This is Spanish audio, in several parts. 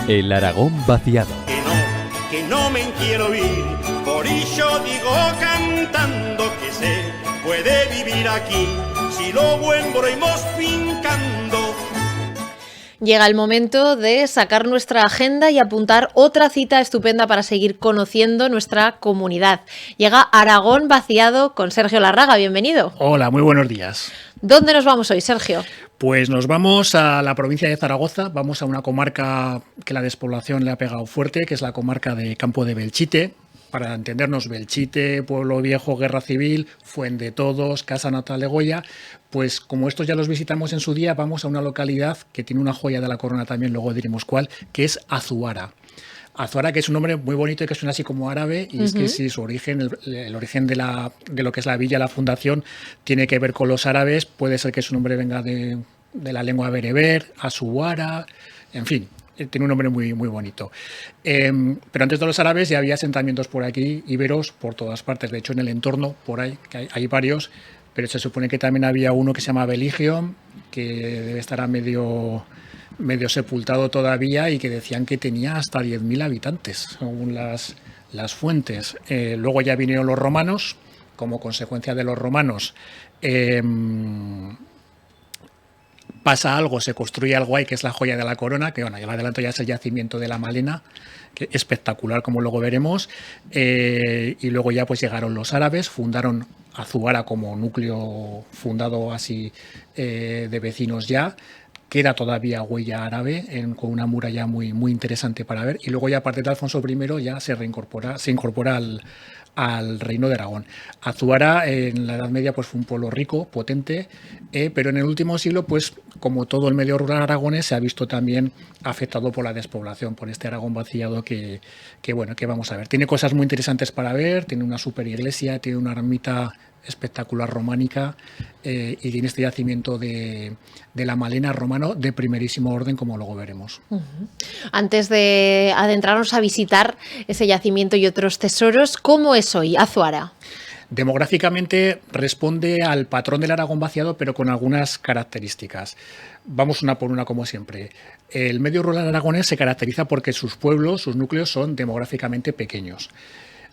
El Aragón vaciado. Que no me quiero ir, por ello digo cantando que se puede vivir aquí, si lo buen broimos fincando. Llega el momento de sacar nuestra agenda y apuntar otra cita estupenda para seguir conociendo nuestra comunidad. Llega Aragón vaciado con Sergio Larraga, bienvenido. Hola, muy buenos días. ¿Dónde nos vamos hoy, Sergio? Pues nos vamos a la provincia de Zaragoza, vamos a una comarca que la despoblación le ha pegado fuerte, que es la comarca de Campo de Belchite. Para entendernos, Belchite, Pueblo Viejo, Guerra Civil, Fuendetodos, Casa Natal de Goya, pues como estos ya los visitamos en su día, vamos a una localidad que tiene una joya de la corona también, luego diremos cuál, que es Azuara. Azuara, que es un nombre muy bonito y que suena así como árabe, y es que sí, su origen, el origen de lo que es la villa, la fundación, tiene que ver con los árabes, puede ser que su nombre venga de la lengua bereber, Azuara, en fin. Tiene un nombre muy, muy bonito. Pero antes de los árabes ya había asentamientos por aquí, íberos, por todas partes. De hecho, en el entorno, por ahí, que hay varios, pero se supone que también había uno que se llama Beligio, que debe estar a medio sepultado todavía y que decían que tenía hasta 10.000 habitantes, según las fuentes. Luego ya vinieron los romanos. Como consecuencia de los romanos, pasa algo, se construye algo ahí que es la joya de la corona, que bueno, yo lo adelanto, ya es el yacimiento de la Malena, que es espectacular, como luego veremos, y luego ya pues llegaron los árabes, fundaron Azuara como núcleo fundado así de vecinos ya. Queda todavía huella árabe con una muralla muy, muy interesante para ver, y luego ya a partir de Alfonso I ya se incorpora al reino de Aragón. Azuara en la Edad Media pues fue un pueblo rico, potente, pero en el último siglo, pues como todo el medio rural aragonés, se ha visto también afectado por la despoblación, por este Aragón vaciado que vamos a ver. Tiene cosas muy interesantes para ver, tiene una super iglesia, tiene una ermita espectacular románica y tiene este yacimiento de la Malena romano de primerísimo orden, como luego veremos. Antes de adentrarnos a visitar ese yacimiento y otros tesoros, ¿cómo es hoy Azuara? Demográficamente responde al patrón del Aragón vaciado, pero con algunas características. Vamos una por una, como siempre. El medio rural aragonés se caracteriza porque sus pueblos, sus núcleos son demográficamente pequeños.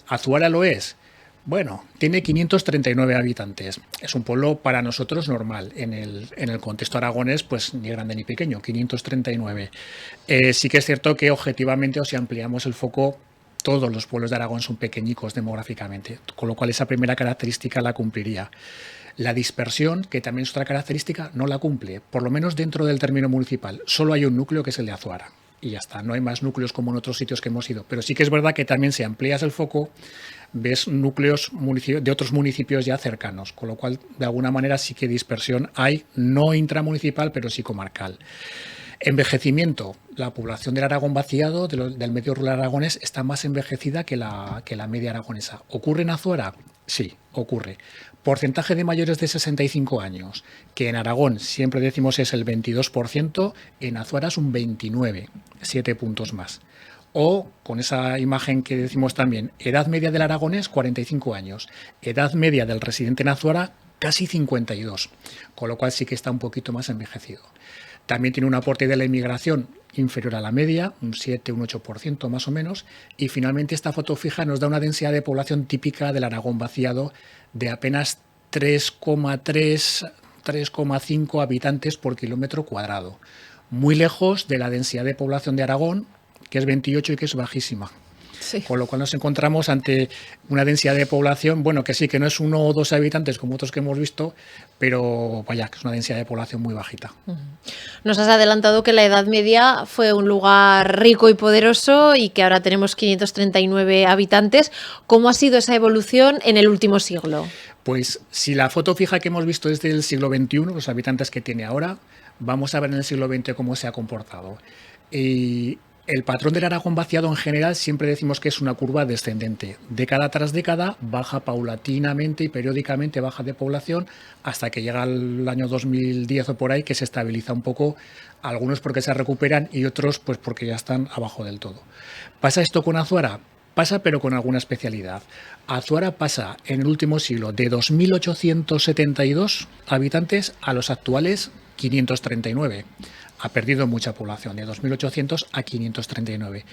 ¿Azuara lo es? Bueno, tiene 539 habitantes. Es un pueblo para nosotros normal. En el contexto aragonés, pues ni grande ni pequeño, 539. Sí que es cierto que objetivamente, o si ampliamos el foco, todos los pueblos de Aragón son pequeñicos demográficamente, con lo cual esa primera característica la cumpliría. La dispersión, que también es otra característica, no la cumple, por lo menos dentro del término municipal. Solo hay un núcleo, que es el de Azuara. Y ya está, no hay más núcleos como en otros sitios que hemos ido. Pero sí que es verdad que también, si amplías el foco, ves núcleos de otros municipios ya cercanos, con lo cual de alguna manera sí que dispersión hay, no intramunicipal, pero sí comarcal. Envejecimiento. La población del Aragón vaciado, del medio rural aragonés, está más envejecida que la media aragonesa. ¿Ocurre en Azuara? Sí, ocurre. Porcentaje de mayores de 65 años, que en Aragón siempre decimos es el 22%, en Azuara es un 29%, 7 puntos más. O, con esa imagen que decimos también, edad media del aragonés, 45 años. Edad media del residente en Azuara, casi 52. Con lo cual sí que está un poquito más envejecido. También tiene un aporte de la inmigración inferior a la media, un 7, un 8% más o menos. Y finalmente esta foto fija nos da una densidad de población típica del Aragón vaciado de apenas 3,3, 3,5 habitantes por kilómetro cuadrado. Muy lejos de la densidad de población de Aragón, que es 28 y que es bajísima. Sí. Con lo cual nos encontramos ante una densidad de población, bueno, que sí, que no es 1 o 2 habitantes como otros que hemos visto, pero vaya, que es una densidad de población muy bajita. Nos has adelantado que la Edad Media fue un lugar rico y poderoso y que ahora tenemos 539 habitantes. ¿Cómo ha sido esa evolución en el último siglo? Pues si la foto fija que hemos visto es del siglo XXI, los habitantes que tiene ahora, vamos a ver en el siglo XX cómo se ha comportado. El patrón del Aragón vaciado en general siempre decimos que es una curva descendente. Década tras década baja paulatinamente y periódicamente, baja de población hasta que llega el año 2010 o por ahí, que se estabiliza un poco, algunos porque se recuperan y otros pues porque ya están abajo del todo. ¿Pasa esto con Azuara? Pasa, pero con alguna especialidad. Azuara pasa en el último siglo de 2.872 habitantes a los actuales 539. Ha perdido mucha población, de 2.800 a 539.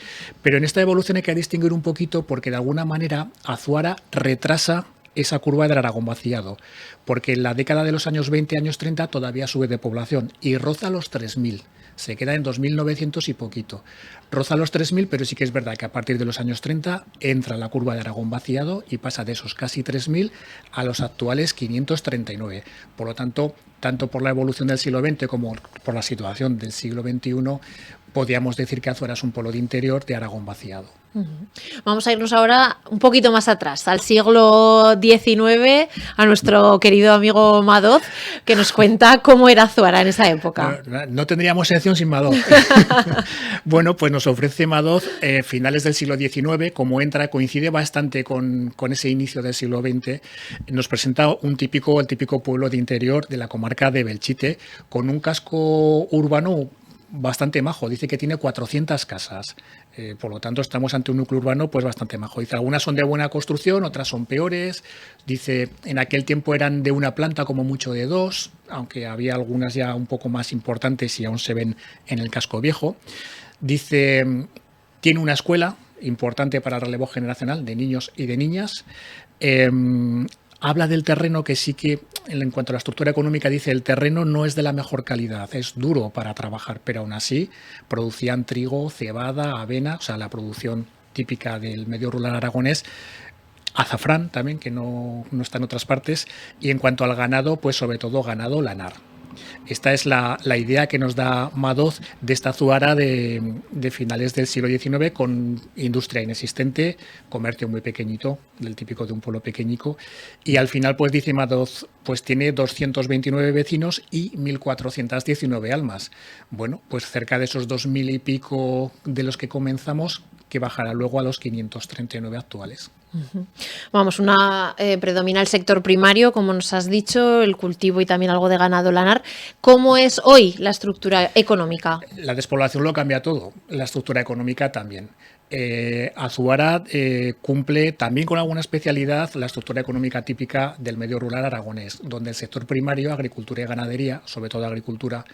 Pero en esta evolución hay que distinguir un poquito porque de alguna manera Azuara retrasa esa curva del Aragón vaciado, porque en la década de los años 20, años 30 todavía sube de población y roza los 3.000. Se queda en 2.900 y poquito. Roza los 3.000, pero sí que es verdad que a partir de los años 30 entra la curva de Aragón vaciado y pasa de esos casi 3.000 a los actuales 539. Por lo tanto por la evolución del siglo XX como por la situación del siglo XXI, podríamos decir que Azuara es un polo de interior de Aragón vaciado. Vamos a irnos ahora un poquito más atrás, al siglo XIX, a nuestro querido amigo Madoz, que nos cuenta cómo era Azuara en esa época. No tendríamos sección sin Madoz. Bueno, pues nos ofrece Madoz finales del siglo XIX, como coincide bastante con ese inicio del siglo XX, nos presenta el típico pueblo de interior de la comarca de Belchite, con un casco urbano bastante majo. Dice que tiene 400 casas. Por lo tanto, estamos ante un núcleo urbano pues bastante majo. Dice, algunas son de buena construcción, otras son peores. Dice, en aquel tiempo eran de una planta, como mucho de dos, aunque había algunas ya un poco más importantes y aún se ven en el casco viejo. Dice, tiene una escuela importante para el relevo generacional de niños y de niñas. Habla del terreno, que sí que, en cuanto a la estructura económica, dice el terreno no es de la mejor calidad, es duro para trabajar, pero aún así producían trigo, cebada, avena, o sea, la producción típica del medio rural aragonés, azafrán también, que no está en otras partes, y en cuanto al ganado, pues sobre todo ganado lanar. Esta es la idea que nos da Madoz de esta Azuara de finales del siglo XIX, con industria inexistente, comercio muy pequeñito, del típico de un pueblo pequeñico, y al final, pues dice Madoz, pues tiene 229 vecinos y 1.419 almas. Bueno, pues cerca de esos 2.000 y pico de los que comenzamos, que bajará luego a los 539 actuales. Vamos, predomina el sector primario, como nos has dicho, el cultivo y también algo de ganado lanar. ¿Cómo es hoy la estructura económica? La despoblación lo cambia todo, la estructura económica también. Azuara cumple también con alguna especialidad la estructura económica típica del medio rural aragonés, donde el sector primario, agricultura y ganadería, sobre todo agricultura,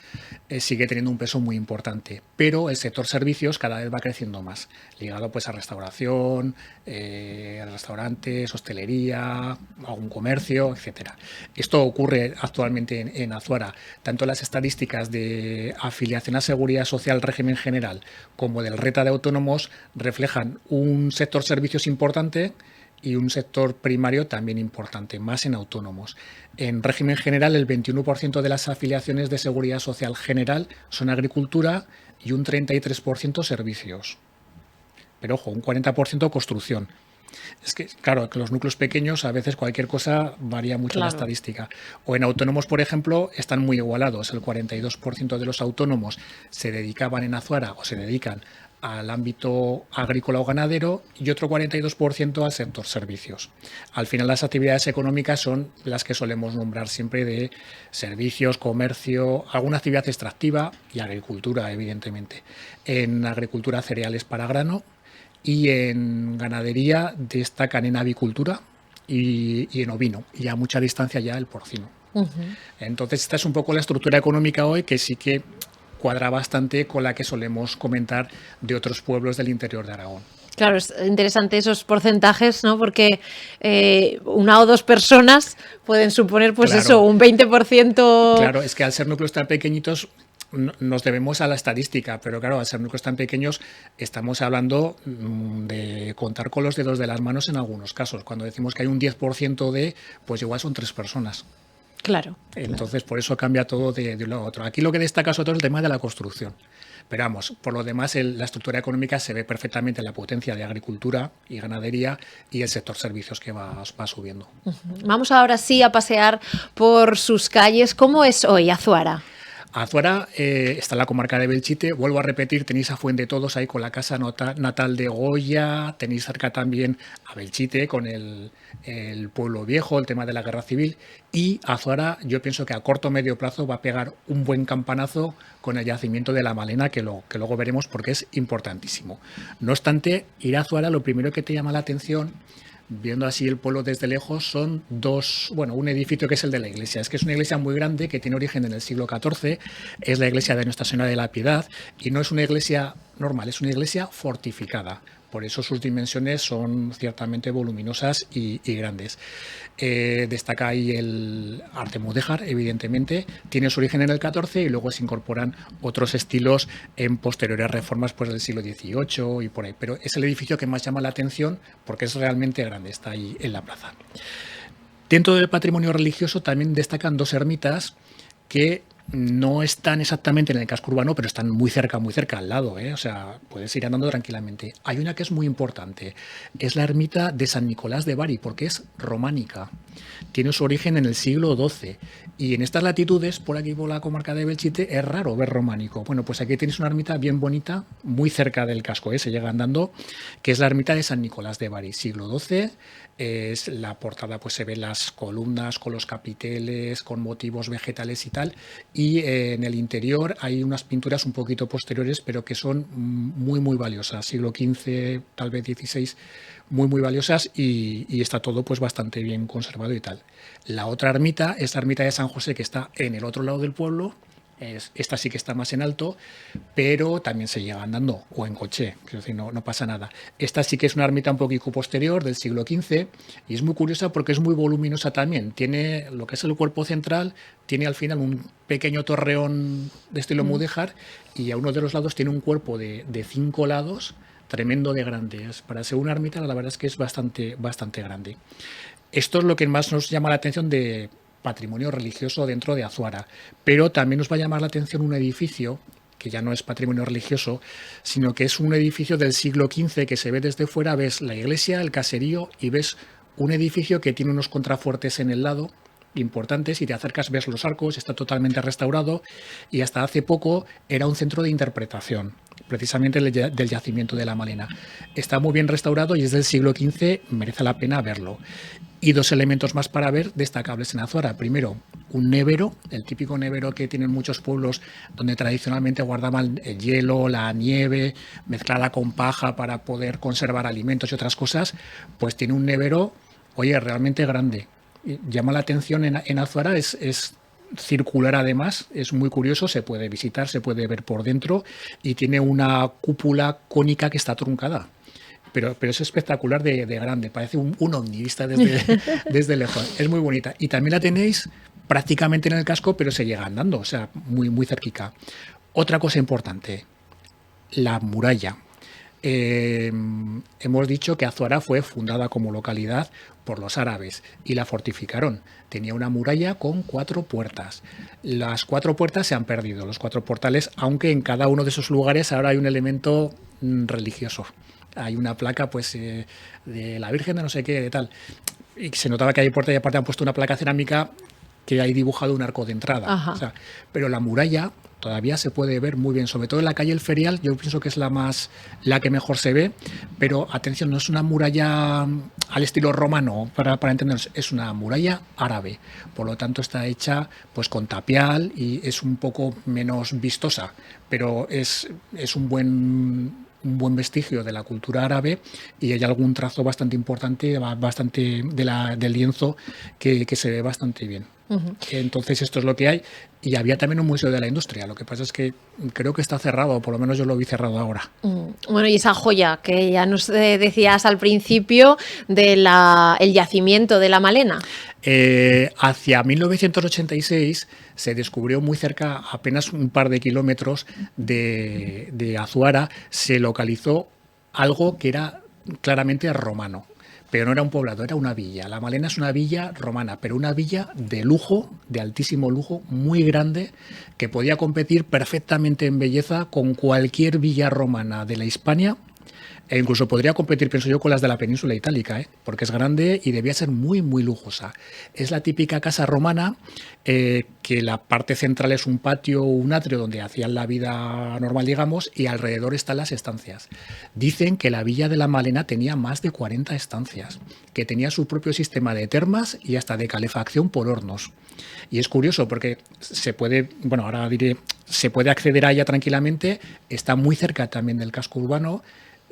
sigue teniendo un peso muy importante, pero el sector servicios cada vez va creciendo más, ligado pues a restauración, restaurantes, hostelería, algún comercio, etcétera. Esto ocurre actualmente en Azuara, tanto las estadísticas de afiliación a Seguridad Social, régimen general, como del reta de autónomos reflejan un sector servicios importante y un sector primario también importante, más en autónomos. En régimen general, el 21% de las afiliaciones de Seguridad Social general son agricultura y un 33% servicios. Pero ojo, un 40% construcción. Es que, claro, que los núcleos pequeños a veces cualquier cosa varía mucho la estadística. O en autónomos, por ejemplo, están muy igualados. El 42% de los autónomos se dedicaban en Azuara o se dedican al ámbito agrícola o ganadero y otro 42% al sector servicios. Al final, las actividades económicas son las que solemos nombrar siempre de servicios, comercio, alguna actividad extractiva y agricultura, evidentemente. En agricultura, cereales para grano, y en ganadería destacan en avicultura y en ovino, y a mucha distancia ya el porcino. Entonces, esta es un poco la estructura económica hoy, que sí que cuadra bastante con la que solemos comentar de otros pueblos del interior de Aragón. Claro, es interesante esos porcentajes, ¿no? Porque una o dos personas pueden suponer, pues claro, eso, un 20%. Claro, es que al ser núcleos tan pequeñitos nos debemos a la estadística, pero claro, al ser núcleos tan pequeños estamos hablando de contar con los dedos de las manos en algunos casos. Cuando decimos que hay un 10% pues igual son 3 personas. Claro. Entonces, por eso cambia todo de un lado a otro. Aquí lo que destaca sobre todo es el tema de la construcción. Pero vamos, por lo demás, la estructura económica se ve perfectamente en la potencia de agricultura y ganadería y el sector servicios que va subiendo. Vamos ahora sí a pasear por sus calles. ¿Cómo es hoy Azuara? Azuara está en la comarca de Belchite. Vuelvo a repetir, tenéis a Fuendetodos ahí con la casa natal de Goya, tenéis cerca también a Belchite con el pueblo viejo, el tema de la guerra civil, y Azuara yo pienso que a corto o medio plazo va a pegar un buen campanazo con el yacimiento de la Malena, que luego veremos porque es importantísimo. No obstante, ir a Azuara, lo primero que te llama la atención, viendo así el pueblo desde lejos, son un edificio que es el de la iglesia. Es que es una iglesia muy grande que tiene origen en el siglo XIV, es la iglesia de Nuestra Señora de la Piedad y no es una iglesia normal, es una iglesia fortificada. Por eso sus dimensiones son ciertamente voluminosas y grandes. Destaca ahí el arte mudéjar, evidentemente. Tiene su origen en el XIV y luego se incorporan otros estilos en posteriores reformas pues, del siglo XVIII y por ahí. Pero es el edificio que más llama la atención porque es realmente grande, está ahí en la plaza. Dentro del patrimonio religioso también destacan dos ermitas que no están exactamente en el casco urbano, pero están muy cerca al lado, ¿eh? O sea, puedes ir andando tranquilamente. Hay una que es muy importante, es la ermita de San Nicolás de Bari, porque es románica. Tiene su origen en el siglo XII y en estas latitudes, por aquí por la comarca de Belchite, es raro ver románico. Bueno, pues aquí tienes una ermita bien bonita, muy cerca del casco, se llega andando, que es la ermita de San Nicolás de Bari, siglo XII. Es la portada, pues se ven las columnas con los capiteles, con motivos vegetales y tal, y en el interior hay unas pinturas un poquito posteriores, pero que son muy valiosas, siglo XV, tal vez XVI, muy valiosas y está todo pues bastante bien conservado y tal. La otra ermita es la ermita de San José, que está en el otro lado del pueblo. Esta sí que está más en alto, pero también se llega andando o en coche, es decir, no pasa nada. Esta sí que es una ermita un poquito posterior del siglo XV y es muy curiosa porque es muy voluminosa también. Tiene lo que es el cuerpo central, tiene al final un pequeño torreón de estilo mudéjar y a uno de los lados tiene un cuerpo de 5 lados tremendo de grande. Para ser una ermita la verdad es que es bastante grande. Esto es lo que más nos llama la atención de patrimonio religioso dentro de Azuara, pero también nos va a llamar la atención un edificio que ya no es patrimonio religioso, sino que es un edificio del siglo XV que se ve desde fuera, ves la iglesia, el caserío y ves un edificio que tiene unos contrafuertes en el lado importantes y te acercas, ves los arcos, está totalmente restaurado y hasta hace poco era un centro de interpretación, precisamente del yacimiento de la Malena. Está muy bien restaurado y es del siglo XV, merece la pena verlo. Y dos elementos más para ver destacables en Azuara. Primero, un nevero, el típico nevero que tienen muchos pueblos donde tradicionalmente guardaban el hielo, la nieve, mezclada con paja para poder conservar alimentos y otras cosas, pues tiene un nevero, oye, realmente grande. Llama la atención en Azuara, es circular además, es muy curioso, se puede visitar, se puede ver por dentro y tiene una cúpula cónica que está truncada. Pero es espectacular de grande, parece un ovni vista desde lejos, es muy bonita. Y también la tenéis prácticamente en el casco, pero se llega andando, o sea, muy cerquita. Otra cosa importante, la muralla. Hemos dicho que Azuara fue fundada como localidad por los árabes y la fortificaron. Tenía una muralla con 4 puertas. Las 4 puertas se han perdido, los 4 portales, aunque en cada uno de esos lugares ahora hay un elemento religioso. Hay una placa pues de la Virgen de no sé qué, de tal. Y se notaba que hay puerta y aparte han puesto una placa cerámica que hay dibujado un arco de entrada. O sea, pero la muralla todavía se puede ver muy bien, sobre todo en la calle El Ferial, yo pienso que es la que mejor se ve, pero atención, no es una muralla al estilo romano, para entendernos, es una muralla árabe, por lo tanto está hecha pues con tapial y es un poco menos vistosa, pero es un buen vestigio de la cultura árabe y hay algún trazo bastante importante, bastante del lienzo que se ve bastante bien. Entonces esto es lo que hay y había también un museo de la industria, lo que pasa es que creo que está cerrado, por lo menos yo lo vi cerrado ahora. Bueno, y esa joya que ya nos decías al principio del yacimiento de la Malena. Hacia 1986 se descubrió muy cerca, apenas un par de kilómetros de Azuara, se localizó algo que era claramente romano. Pero no era un poblado, era una villa. La Malena es una villa romana, pero una villa de lujo, de altísimo lujo, muy grande, que podía competir perfectamente en belleza con cualquier villa romana de la Hispania. E incluso podría competir, pienso yo, con las de la península itálica, porque es grande y debía ser muy lujosa. Es la típica casa romana que la parte central es un patio o un atrio donde hacían la vida normal, digamos, y alrededor están las estancias. Dicen que la villa de la Malena tenía más de 40 estancias, que tenía su propio sistema de termas y hasta de calefacción por hornos. Y es curioso porque se puede acceder a ella tranquilamente, está muy cerca también del casco urbano,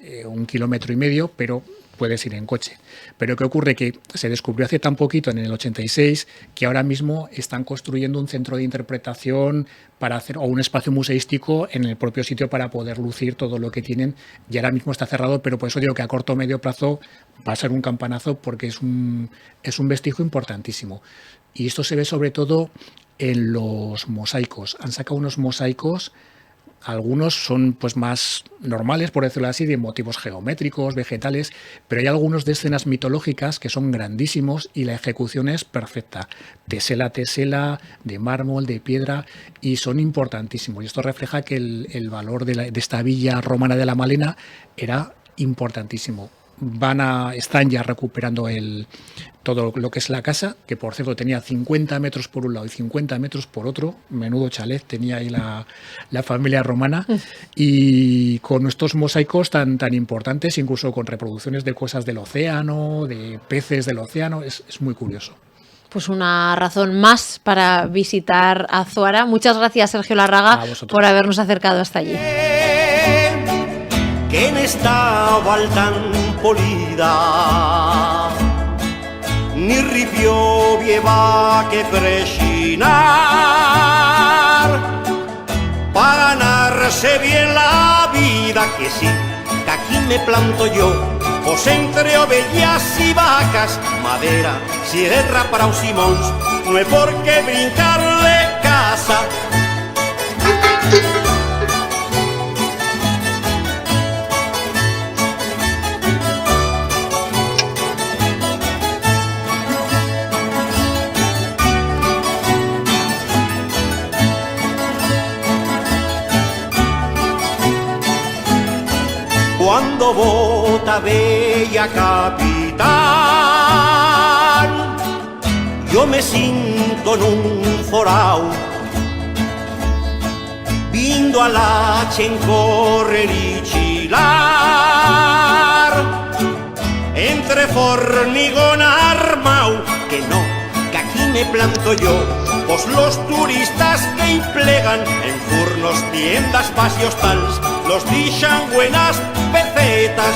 1,5 kilómetros, pero puedes ir en coche. Pero ¿qué ocurre? Que se descubrió hace tan poquito, en el 86, que ahora mismo están construyendo un centro de interpretación para hacer, o un espacio museístico en el propio sitio para poder lucir todo lo que tienen, y ahora mismo está cerrado, pero por eso digo que a corto o medio plazo va a ser un campanazo, porque es un vestigio importantísimo. Y esto se ve sobre todo en los mosaicos. Han sacado unos mosaicos, algunos son pues más normales, por decirlo así, de motivos geométricos, vegetales, pero hay algunos de escenas mitológicas que son grandísimos y la ejecución es perfecta. Tesela a tesela, de mármol, de piedra, y son importantísimos. Y esto refleja que el valor de esta villa romana de la Malena era importantísimo. Están ya recuperando todo lo que es la casa, que por cierto tenía 50 metros por un lado y 50 metros por otro, menudo chalet tenía ahí la familia romana, y con estos mosaicos tan importantes, incluso con reproducciones de cosas del océano, de peces del océano, es muy curioso. Pues una razón más para visitar Azuara. Muchas gracias, Sergio Larraga, por habernos acercado hasta allí. Che ne stava al tan polida, ni ripioveva che prescinar, para ganarse bien la vida, que sí, que aquí me planto yo, pues entre ovejas y vacas, madera, sierra para un simons, no hay por qué brincarle casa. Cuando vota bella capitán, yo me siento en un forao, vindo a la en correr y chilar, entre formigón armao, que no, que aquí me planto yo, pues los turistas que plegan en furnos, tiendas, pasios tals, los dixan buenas pesetas.